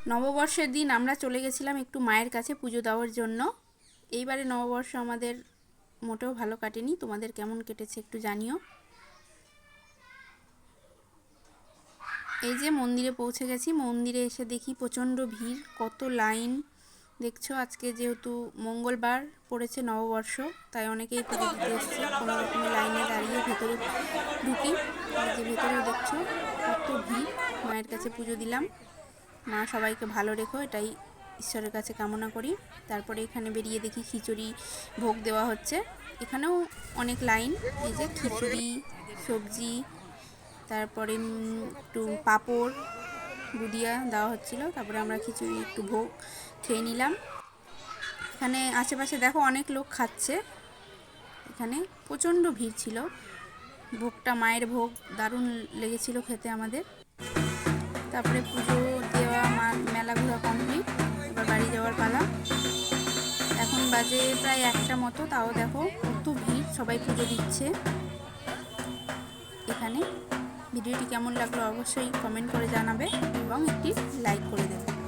নববর্ষের দিন আমরা চলে গেছিলাম একটু মায়ের কাছে পুজো দেওয়ার জন্য। এইবারে নববর্ষ আমাদের মোটেও ভালো কাটেনি। তোমাদের কেমন কেটেছে একটু জানিও। এই যে মন্দিরে পৌঁছে গেছি। মন্দিরে এসে দেখি প্রচণ্ড ভিড়, কত লাইন দেখছো। আজকে যেহেতু মঙ্গলবার পড়েছে নববর্ষ, তাই অনেকেই পুজো দিতে এসছে। কোনো রকম লাইনে দাঁড়িয়ে ভেতরে ঢুকি। এই যে ভেতরেও দেখছো কত ভিড়। মায়ের কাছে পুজো দিলাম। মা সবাইকে ভালো রেখো, এটাই ঈশ্বরের কাছে কামনা করি। তারপরে এখানে বেরিয়ে দেখি খিচুড়ি ভোগ দেওয়া হচ্ছে। এখানেও অনেক লাইন। এই যে খিচুড়ি, সবজি, তারপরে একটু পাঁপড় বুদিয়া দেওয়া হচ্ছিল। তারপরে আমরা খিচুড়ি একটু ভোগ খেয়ে নিলাম। এখানে আশেপাশে দেখো অনেক লোক খাচ্ছে। এখানে প্রচণ্ড ভিড় ছিল। ভোগটা, মায়ের ভোগ দারুণ লেগেছিল খেতে আমাদের। তারপরে পুজো দেওয়া, মেলা ঘোরা কমপ্লিট। এবার বাড়ি যাওয়ার পালা। এখন বাজে প্রায় 1টা মতো, তাও দেখো কত ভিড়, সবাই পুজো দিচ্ছে এখানে। ভিডিওটি কেমন লাগলো অবশ্যই কমেন্ট করে জানাবে এবং একটি লাইক করে দেবে।